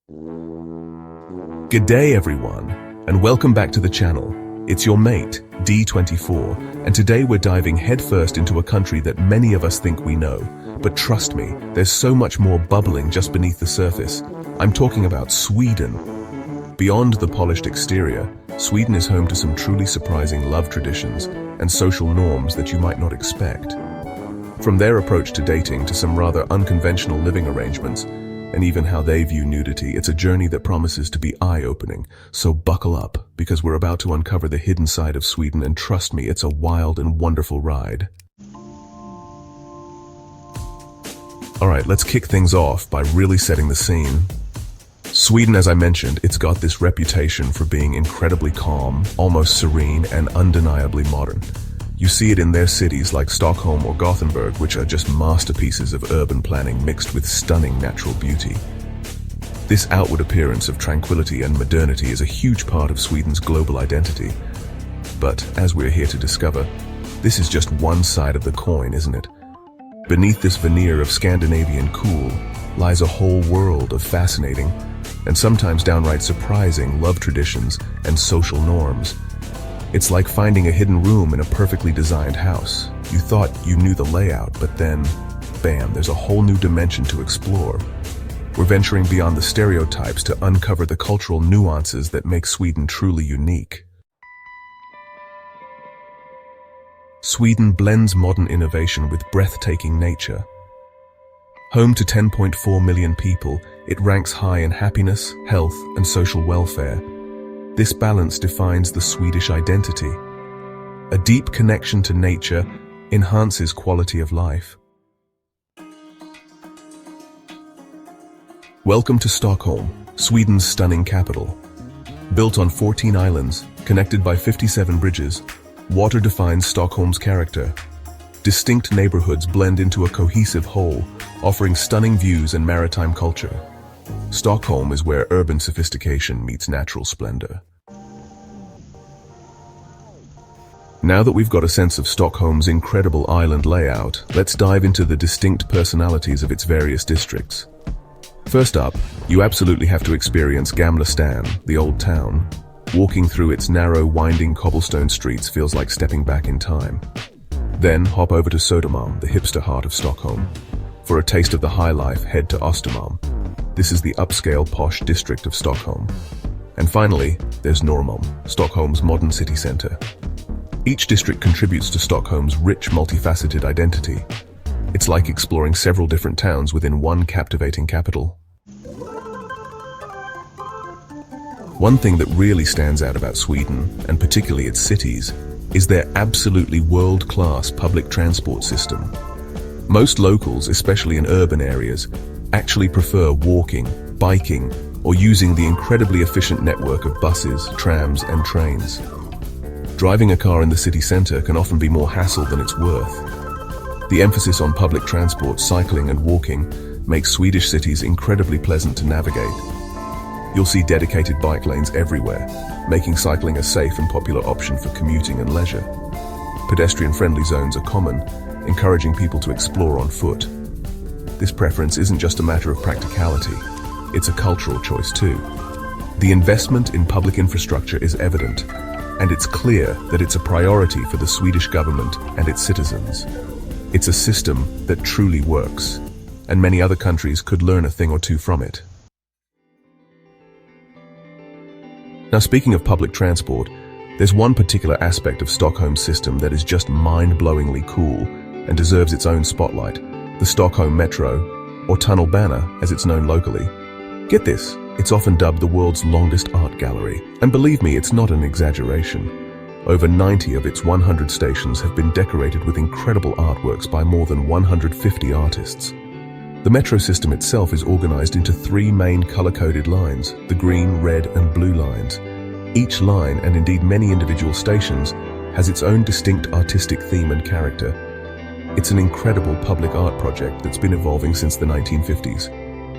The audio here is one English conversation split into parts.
Good day everyone, and welcome back to the channel. It's your mate, D24, and today we're diving headfirst into a country that many of us think we know. But trust me, there's so much more bubbling just beneath the surface. I'm talking about Sweden. Beyond the polished exterior, Sweden is home to some truly surprising love traditions and social norms that you might not expect. From their approach to dating to some rather unconventional living arrangements, and even how they view nudity, it's a journey that promises to be eye-opening. So buckle up, because we're about to uncover the hidden side of Sweden, and trust me, it's a wild and wonderful ride. Alright, let's kick things off by really setting the scene. Sweden, as I mentioned, it's got this reputation for being incredibly calm, almost serene, and undeniably modern. You see it in their cities like Stockholm or Gothenburg, which are just masterpieces of urban planning mixed with stunning natural beauty. This outward appearance of tranquility and modernity is a huge part of Sweden's global identity. But, as we're here to discover, this is just one side of the coin, isn't it? Beneath this veneer of Scandinavian cool lies a whole world of fascinating, and sometimes downright surprising, love traditions and social norms. It's like finding a hidden room in a perfectly designed house. You thought you knew the layout, but then, bam, there's a whole new dimension to explore. We're venturing beyond the stereotypes to uncover the cultural nuances that make Sweden truly unique. Sweden blends modern innovation with breathtaking nature. Home to 10.4 million people, it ranks high in happiness, health, and social welfare. This balance defines the Swedish identity. A deep connection to nature enhances quality of life. Welcome to Stockholm, Sweden's stunning capital. Built on 14 islands, connected by 57 bridges, water defines Stockholm's character. Distinct neighborhoods blend into a cohesive whole, offering stunning views and maritime culture. Stockholm is where urban sophistication meets natural splendor. Now that we've got a sense of Stockholm's incredible island layout, let's dive into the distinct personalities of its various districts. First up, you absolutely have to experience Gamla Stan, the old town. Walking through its narrow, winding cobblestone streets feels like stepping back in time. Then hop over to Södermalm, the hipster heart of Stockholm. For a taste of the high life, head to Östermalm. This is the upscale, posh district of Stockholm. And finally, there's Norrmalm, Stockholm's modern city centre. Each district contributes to Stockholm's rich, multifaceted identity. It's like exploring several different towns within one captivating capital. One thing that really stands out about Sweden, and particularly its cities, is their absolutely world-class public transport system. Most locals, especially in urban areas, actually prefer walking, biking, or using the incredibly efficient network of buses, trams, and trains. Driving a car in the city centre can often be more hassle than it's worth. The emphasis on public transport, cycling, and walking makes Swedish cities incredibly pleasant to navigate. You'll see dedicated bike lanes everywhere, making cycling a safe and popular option for commuting and leisure. Pedestrian-friendly zones are common, encouraging people to explore on foot. This preference isn't just a matter of practicality, it's a cultural choice too. The investment in public infrastructure is evident, and it's clear that it's a priority for the Swedish government and its citizens. It's a system that truly works, and many other countries could learn a thing or two from it. Now, speaking of public transport, there's one particular aspect of Stockholm's system that is just mind-blowingly cool and deserves its own spotlight: the Stockholm Metro, or Tunnelbana as it's known locally. Get this, it's often dubbed the world's longest art gallery. And believe me, it's not an exaggeration. Over 90 of its 100 stations have been decorated with incredible artworks by more than 150 artists. The metro system itself is organized into 3 main color-coded lines, the green, red, and blue lines. Each line, and indeed many individual stations, has its own distinct artistic theme and character. It's an incredible public art project that's been evolving since the 1950s,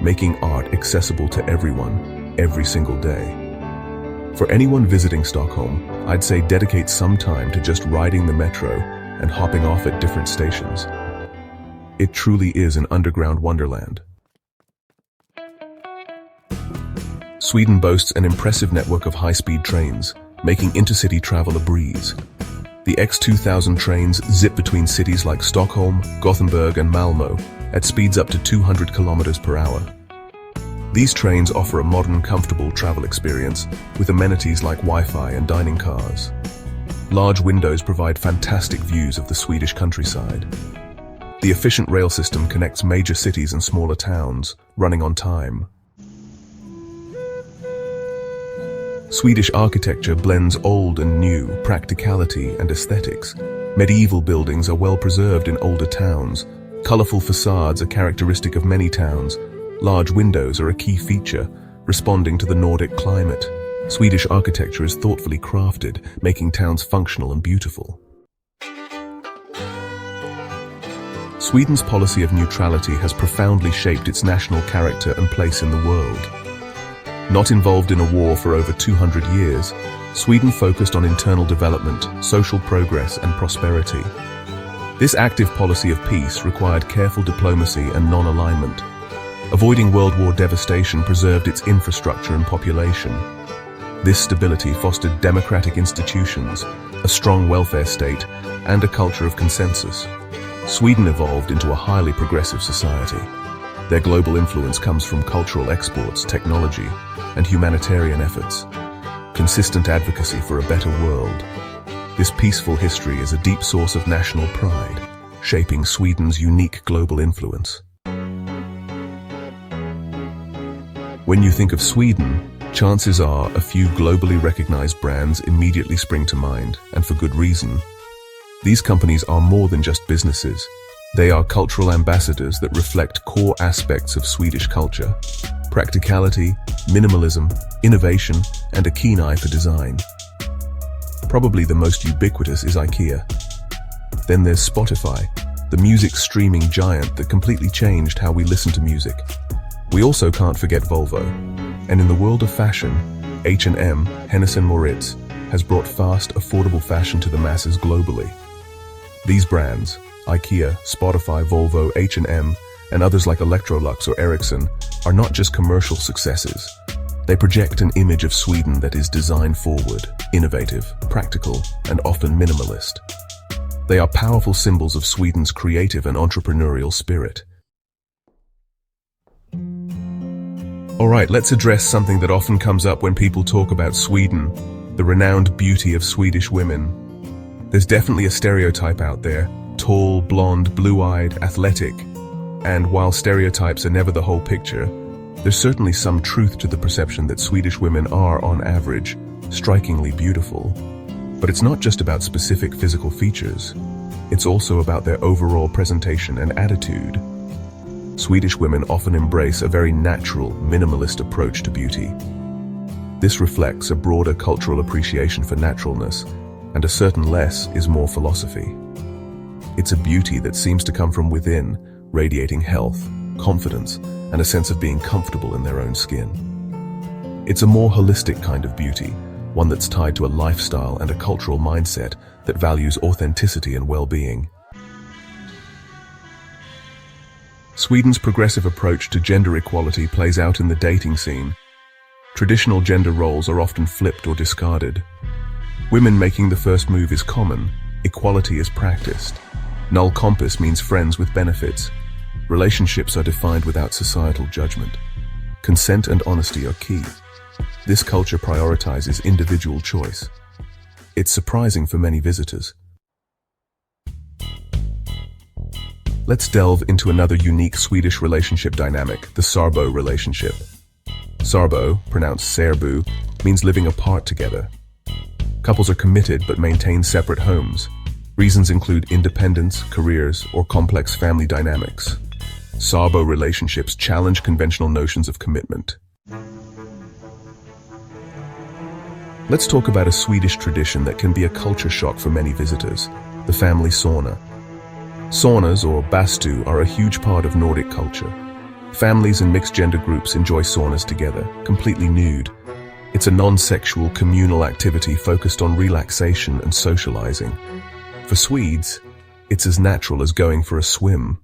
making art accessible to everyone, every single day. For anyone visiting Stockholm, I'd say dedicate some time to just riding the metro and hopping off at different stations. It truly is an underground wonderland. Sweden boasts an impressive network of high-speed trains, making intercity travel a breeze. The X2000 trains zip between cities like Stockholm, Gothenburg, and Malmö at speeds up to 200 kilometers per hour. These trains offer a modern, comfortable travel experience with amenities like Wi-Fi and dining cars. Large windows provide fantastic views of the Swedish countryside. The efficient rail system connects major cities and smaller towns, running on time. Swedish architecture blends old and new, practicality and aesthetics. Medieval buildings are well preserved in older towns. Colorful facades are characteristic of many towns. Large windows are a key feature, responding to the Nordic climate. Swedish architecture is thoughtfully crafted, making towns functional and beautiful. Sweden's policy of neutrality has profoundly shaped its national character and place in the world. Not involved in a war for over 200 years, Sweden focused on internal development, social progress, and prosperity. This active policy of peace required careful diplomacy and non-alignment. Avoiding World War devastation preserved its infrastructure and population. This stability fostered democratic institutions, a strong welfare state, and a culture of consensus. Sweden evolved into a highly progressive society. Their global influence comes from cultural exports, technology, and humanitarian efforts. Consistent advocacy for a better world. This peaceful history is a deep source of national pride, shaping Sweden's unique global influence. When you think of Sweden, chances are a few globally recognized brands immediately spring to mind, and for good reason. These companies are more than just businesses. They are cultural ambassadors that reflect core aspects of Swedish culture: practicality, minimalism, innovation, and a keen eye for design. Probably the most ubiquitous is IKEA. Then there's Spotify, the music streaming giant that completely changed how we listen to music. We also can't forget Volvo. And in the world of fashion, H&M, Hennes & Mauritz, has brought fast, affordable fashion to the masses globally. These brands, IKEA, Spotify, Volvo, H&M, and others like Electrolux or Ericsson, are not just commercial successes. They project an image of Sweden that is design-forward, innovative, practical, and often minimalist. They are powerful symbols of Sweden's creative and entrepreneurial spirit. Alright, let's address something that often comes up when people talk about Sweden, the renowned beauty of Swedish women. There's definitely a stereotype out there: tall, blonde, blue-eyed, athletic. And while stereotypes are never the whole picture, there's certainly some truth to the perception that Swedish women are, on average, strikingly beautiful. But it's not just about specific physical features. It's also about their overall presentation and attitude. Swedish women often embrace a very natural, minimalist approach to beauty. This reflects a broader cultural appreciation for naturalness, and a certain less is more philosophy. It's a beauty that seems to come from within, radiating health, confidence, and a sense of being comfortable in their own skin. It's a more holistic kind of beauty, one that's tied to a lifestyle and a cultural mindset that values authenticity and well-being. Sweden's progressive approach to gender equality plays out in the dating scene. Traditional gender roles are often flipped or discarded. Women making the first move is common. Equality is practiced. Null Kompis means friends with benefits. Relationships are defined without societal judgment. Consent and honesty are key. This culture prioritizes individual choice. It's surprising for many visitors. Let's delve into another unique Swedish relationship dynamic, the Särbo relationship. Särbo, pronounced Särbo, means living apart together. Couples are committed but maintain separate homes. Reasons include independence, careers, or complex family dynamics. Särbo relationships challenge conventional notions of commitment. Let's talk about a Swedish tradition that can be a culture shock for many visitors, the family sauna. Saunas, or bastu, are a huge part of Nordic culture. Families and mixed-gender groups enjoy saunas together, completely nude. It's a non-sexual communal activity focused on relaxation and socializing. For Swedes, it's as natural as going for a swim.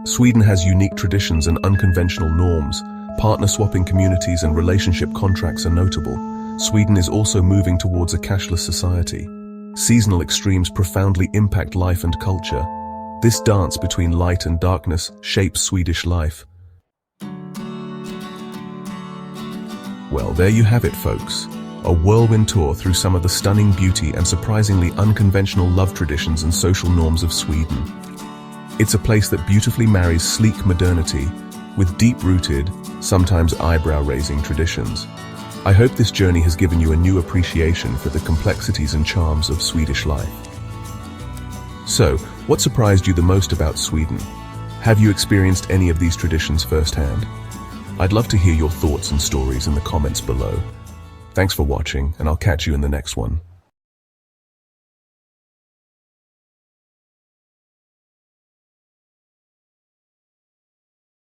Sweden has unique traditions and unconventional norms. Partner-swapping communities and relationship contracts are notable. Sweden is also moving towards a cashless society. Seasonal extremes profoundly impact life and culture. This dance between light and darkness shapes Swedish life. Well, there you have it, folks. A whirlwind tour through some of the stunning beauty and surprisingly unconventional love traditions and social norms of Sweden. It's a place that beautifully marries sleek modernity with deep-rooted, sometimes eyebrow-raising traditions. I hope this journey has given you a new appreciation for the complexities and charms of Swedish life. So, what surprised you the most about Sweden? Have you experienced any of these traditions firsthand? I'd love to hear your thoughts and stories in the comments below. Thanks for watching, and I'll catch you in the next one.